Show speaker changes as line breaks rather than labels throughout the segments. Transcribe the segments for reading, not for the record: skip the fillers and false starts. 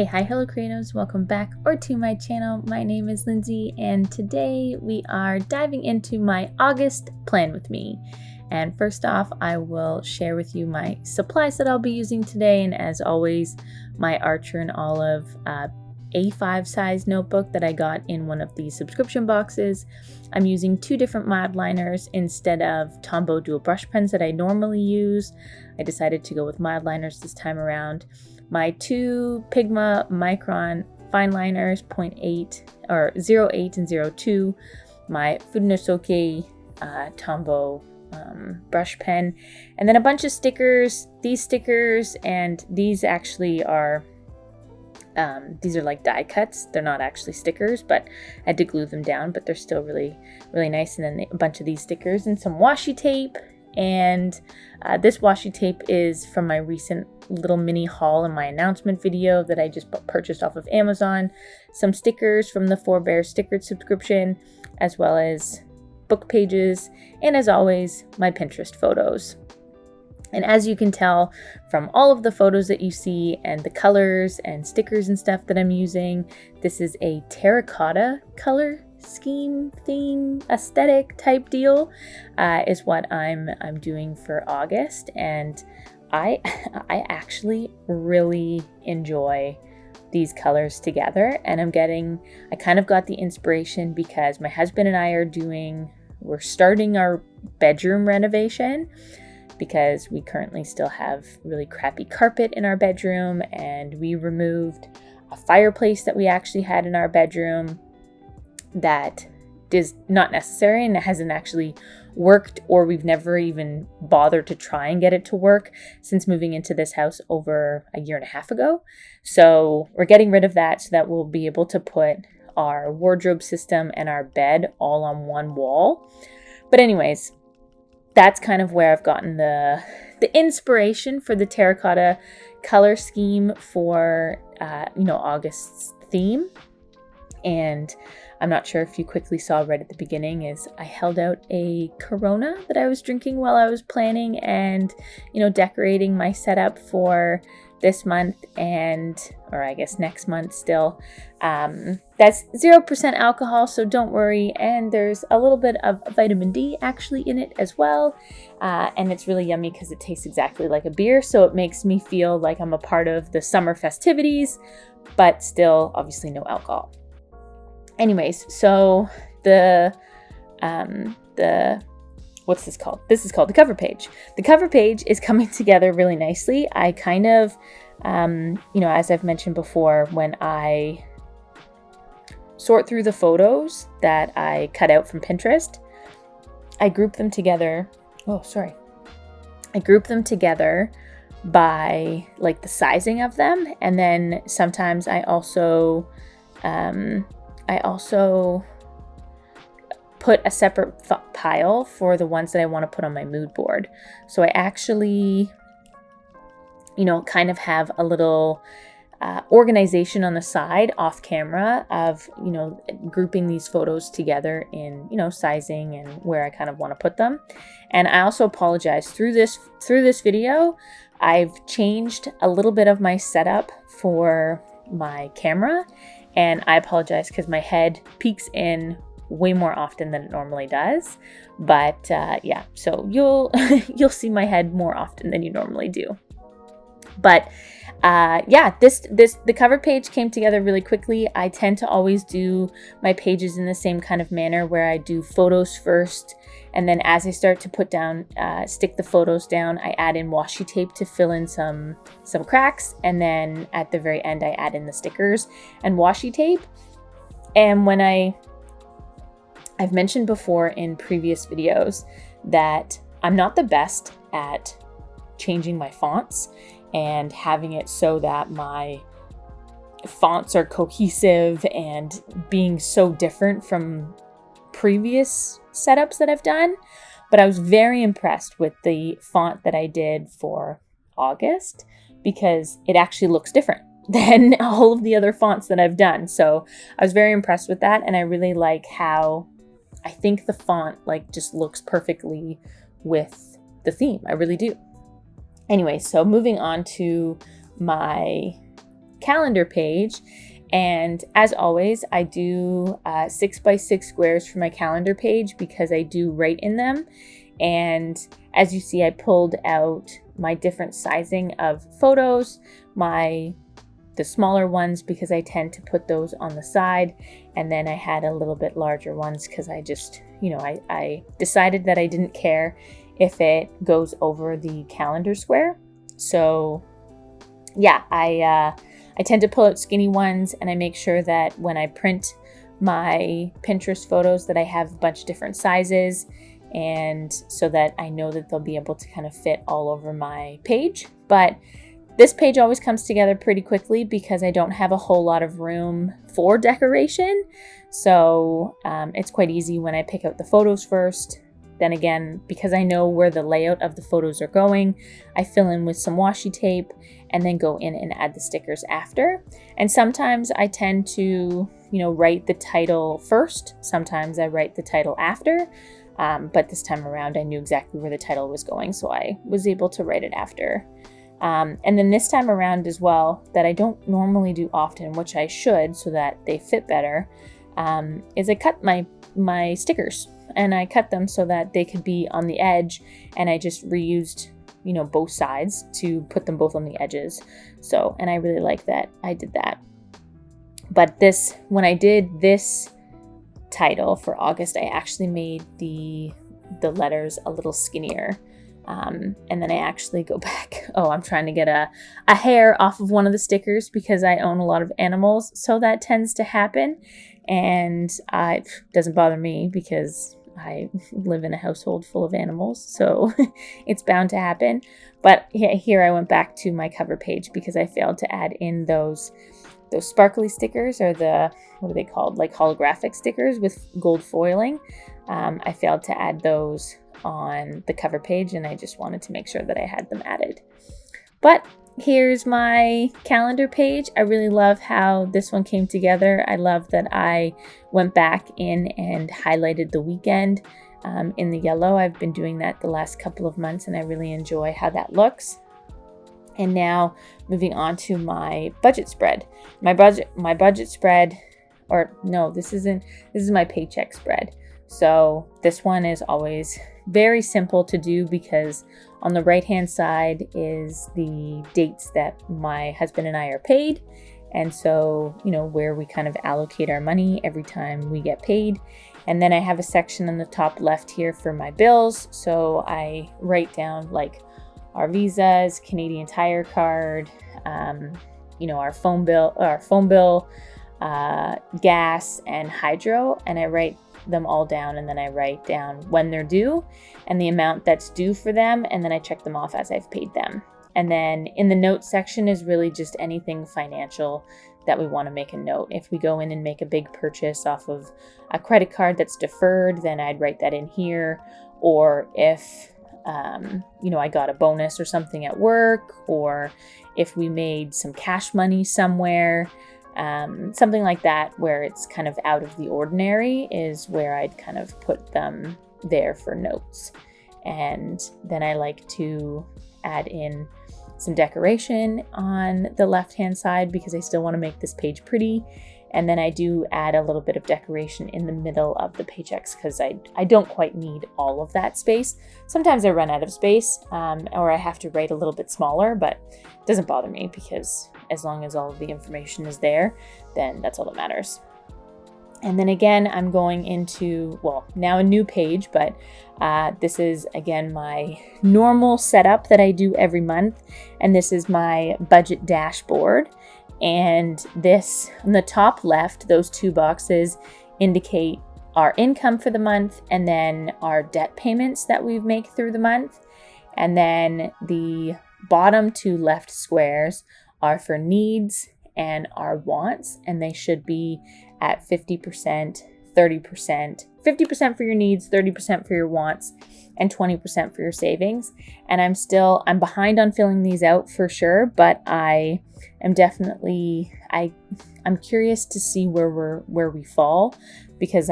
Hi, hello creatives, welcome back or to my channel. My name is Lindsay and today we are diving into my August plan with me. And first off, I will share with you my supplies that I'll be using today, and as always, my Archer and Olive A5 size notebook that I got in one of these subscription boxes. I'm using two different mild liners instead of Tombow dual brush pens that I normally use. I decided to go with mild liners this time around. My two Pigma Micron fine liners, 0.8 or 0.8 and 0.2. My Funosoke Tombow brush pen, and then a bunch of stickers. These stickers and these actually are these are like die cuts. They're not actually stickers, but I had to glue them down, but they're still really nice. And then a bunch of these stickers and some washi tape. And this washi tape is from my recent little mini haul in my announcement video that I just purchased off of Amazon. Some stickers from the 4 Bears stickered subscription, as well as book pages, and as always, my Pinterest photos. And as you can tell from all of the photos that you see and the colors and stickers and stuff that I'm using, this is a terracotta color scheme, theme, aesthetic type deal is what I'm doing for August. And I actually really enjoy these colors together. And I kind of got the inspiration because my husband and I we're starting our bedroom renovation, because we currently still have really crappy carpet in our bedroom, and we removed a fireplace that we actually had in our bedroom that is not necessary and it hasn't actually worked, or we've never even bothered to try and get it to work since moving into this house over a year and a half ago. So we're getting rid of that so that we'll be able to put our wardrobe system and our bed all on one wall. But anyways, that's kind of where I've gotten the inspiration for the terracotta color scheme for August's theme. And I'm not sure if you quickly saw right at the beginning is I held out a Corona that I was drinking while I was planning and decorating my setup for this month, or I guess next month still. That's 0% alcohol, so don't worry. And there's a little bit of vitamin D actually in it as well. And it's really yummy because it tastes exactly like a beer. So it makes me feel like I'm a part of the summer festivities, but still obviously no alcohol. Anyways, so what's this called? This is called the cover page. The cover page is coming together really nicely. I kind of, as I've mentioned before, when I sort through the photos that I cut out from Pinterest, I group them together. I group them together by like the sizing of them. And then sometimes I also put a separate pile for the ones that I want to put on my mood board. So I actually, kind of have a little organization on the side off camera of, grouping these photos together in, sizing and where I kind of want to put them. And I also apologize through this video. I've changed a little bit of my setup for my camera, and I apologize because my head peeks in way more often than it normally does. But so you'll see my head more often than you normally do. But the cover page came together really quickly. I tend to always do my pages in the same kind of manner where I do photos first, and then as I start to stick the photos down, I add in washi tape to fill in some cracks, and then at the very end I add in the stickers and washi tape. And when I've mentioned before in previous videos that I'm not the best at changing my fonts and having it so that my fonts are cohesive and being so different from previous setups that I've done. But I was very impressed with the font that I did for August because it actually looks different than all of the other fonts that I've done. So I was very impressed with that, and I really like how I think the font just looks perfectly with the theme. I really do. Anyway, so moving on to my calendar page. And as always, I do 6x6 squares for my calendar page because I do write in them. And as you see, I pulled out my different sizing of photos, the smaller ones because I tend to put those on the side. And then I had a little bit larger ones because I just, I decided that I didn't care if it goes over the calendar square. So yeah, I tend to pull out skinny ones, and I make sure that when I print my Pinterest photos that I have a bunch of different sizes, and so that I know that they'll be able to kind of fit all over my page. But this page always comes together pretty quickly because I don't have a whole lot of room for decoration. So it's quite easy when I pick out the photos first. Then again, because I know where the layout of the photos are going, I fill in with some washi tape and then go in and add the stickers after. And sometimes I tend to, write the title first. Sometimes I write the title after. But this time around, I knew exactly where the title was going, so I was able to write it after. And then this time around as well, that I don't normally do often, which I should so that they fit better, is I cut my stickers. And I cut them so that they could be on the edge, and I just reused, both sides to put them both on the edges. So, and I really like that I did that. But when I did this title for August, I actually made the letters a little skinnier. And then I actually go back. Oh, I'm trying to get a hair off of one of the stickers because I own a lot of animals. So that tends to happen. And it doesn't bother me because I live in a household full of animals, so it's bound to happen. But here I went back to my cover page because I failed to add in those sparkly stickers, or what are they called? Like holographic stickers with gold foiling. I failed to add those on the cover page, and I just wanted to make sure that I had them added. But here's my calendar page. I really love how this one came together. I love that I went back in and highlighted the weekend in the yellow. I've been doing that the last couple of months, and I really enjoy how that looks. And now moving on to my budget spread. My budget spread, or no, this is my paycheck spread. So this one is always very simple to do because on the right hand side is the dates that my husband and I are paid. And so, where we kind of allocate our money every time we get paid. And then I have a section on the top left here for my bills. So I write down like our visas, Canadian Tire card, our phone bill, gas and hydro. And I write them all down, and then I write down when they're due and the amount that's due for them, and then I check them off as I've paid them. And then in the notes section is really just anything financial that we want to make a note. If we go in and make a big purchase off of a credit card that's deferred, then I'd write that in here. Or if I got a bonus or something at work, or if we made some cash money somewhere, something like that where it's kind of out of the ordinary is where I'd kind of put them there for notes. And then I like to add in some decoration on the left hand side because I still want to make this page pretty. And then I do add a little bit of decoration in the middle of the paychecks because I don't quite need all of that space. Sometimes I run out of space or I have to write a little bit smaller, but it doesn't bother me because as long as all of the information is there, then that's all that matters. And then again, I'm going into, now a new page, but this is again my normal setup that I do every month. And this is my budget dashboard. And this, on the top left, those two boxes indicate our income for the month and then our debt payments that we make through the month. And then the bottom two left squares are for needs and our wants, and they should be at 50%, 30%, 50% for your needs, 30% for your wants, and 20% for your savings. And I'm behind on filling these out for sure, but I am definitely, I'm curious to see where we fall, because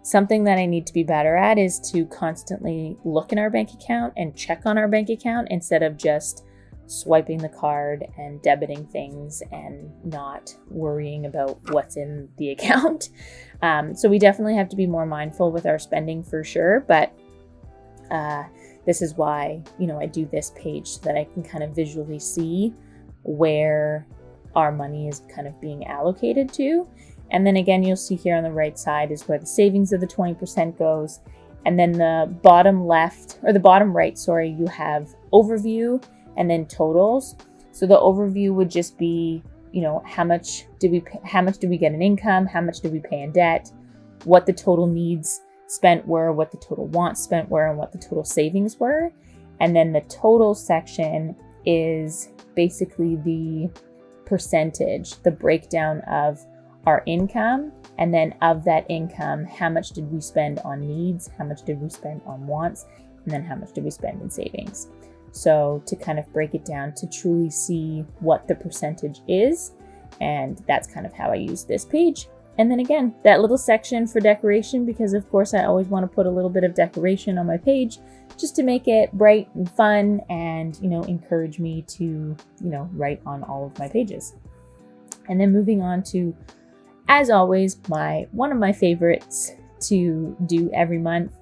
something that I need to be better at is to constantly look in our bank account and check on our bank account instead of just swiping the card and debiting things and not worrying about what's in the account. So we definitely have to be more mindful with our spending for sure. But this is why, I do this page so that I can kind of visually see where our money is kind of being allocated to. And then again, you'll see here on the right side is where the savings of the 20% goes. And then the bottom left, or the bottom right, sorry, you have overview and then totals. So the overview would just be, how much did we get in income? How much did we pay in debt? What the total needs spent were, what the total wants spent were, and what the total savings were. And then the total section is basically the percentage, the breakdown of our income, and then of that income, how much did we spend on needs, how much did we spend on wants, and then how much did we spend in savings. So to kind of break it down to truly see what the percentage is, and that's kind of how I use this page. And then again, that little section for decoration, because of course I always want to put a little bit of decoration on my page just to make it bright and fun and, encourage me to, write on all of my pages. And then moving on to, as always, one of my favorites to do every month.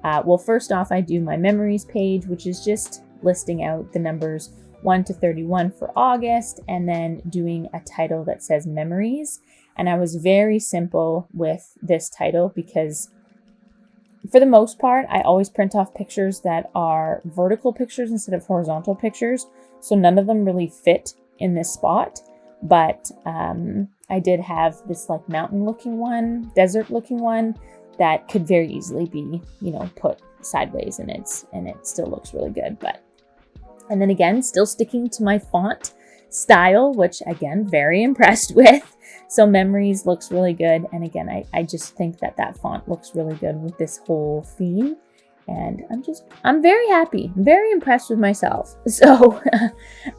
Well, first off, I do my memories page, which is just listing out the numbers 1 to 31 for August, and then doing a title that says memories. And I was very simple with this title because for the most part, I always print off pictures that are vertical pictures instead of horizontal pictures. So none of them really fit in this spot. But I did have this like mountain looking one, desert looking one that could very easily be, put sideways, and it still looks really good. And then again, still sticking to my font style, which again, very impressed with. So memories looks really good. And again, I just think that font looks really good with this whole theme. And I'm very happy, very impressed with myself. So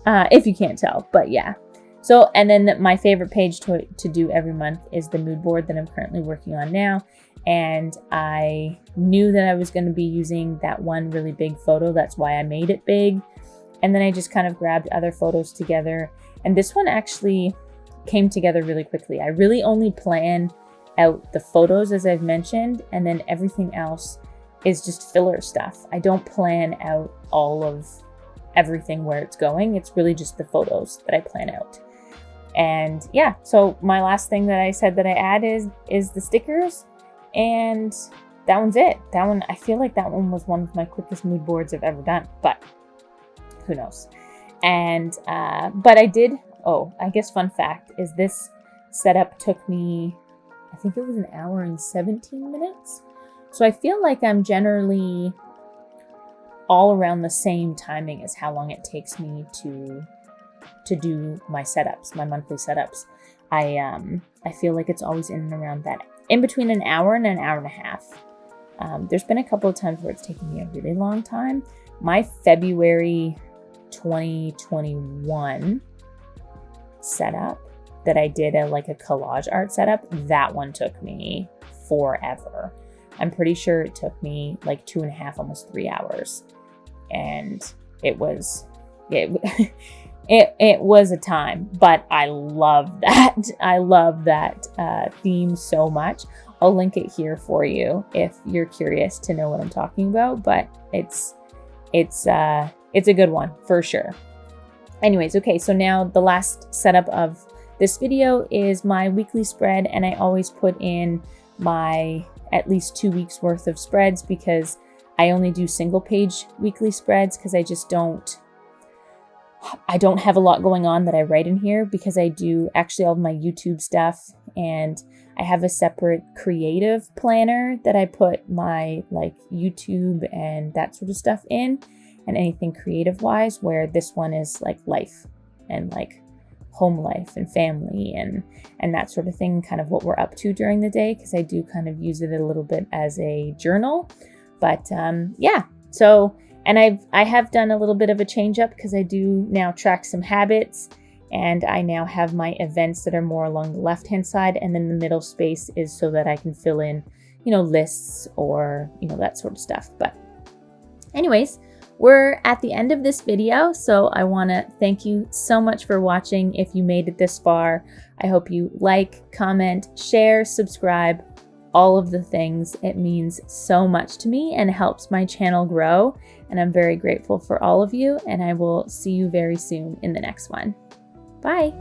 if you can't tell, but yeah. So, and then my favorite page to do every month is the mood board that I'm currently working on now. And I knew that I was going to be using that one really big photo. That's why I made it big. And then I just kind of grabbed other photos together. And this one actually came together really quickly. I really only plan out the photos, as I've mentioned, and then everything else is just filler stuff. I don't plan out all of everything where it's going. It's really just the photos that I plan out. And yeah, so my last thing that I said that I add is the stickers, and that one's it. That one, I feel like that one was one of my quickest mood boards I've ever done, but who knows? And, but I did, I guess fun fact is this setup took me, I think it was an hour and 17 minutes. So I feel like I'm generally all around the same timing as how long it takes me to do my setups, my monthly setups. I feel like it's always in and around that, in between an hour and a half. There's been a couple of times where it's taken me a really long time. My February 2021 setup that I did a collage art setup, that one took me forever. I'm pretty sure it took me 2.5, almost 3 hours. And it was a time, but I love that. I love that theme so much. I'll link it here for you if you're curious to know what I'm talking about, but it's a good one for sure. Anyways, okay, so now the last setup of this video is my weekly spread, and I always put in my at least 2 weeks worth of spreads because I only do single page weekly spreads because I don't have a lot going on that I write in here, because I do actually all of my YouTube stuff, and I have a separate creative planner that I put my YouTube and that sort of stuff in, and anything creative wise, where this one is life and home life and family and that sort of thing, kind of what we're up to during the day, because I do kind of use it a little bit as a journal. But yeah, so, and I have done a little bit of a change up because I do now track some habits, and I now have my events that are more along the left hand side, and then the middle space is so that I can fill in lists or that sort of stuff. But anyways, We're at the end of this video, so I want to thank you so much for watching. If you made it this far, I hope you like, comment, share, subscribe, all of the things. It means so much to me and helps my channel grow, and I'm very grateful for all of you, and I will see you very soon in the next one. Bye!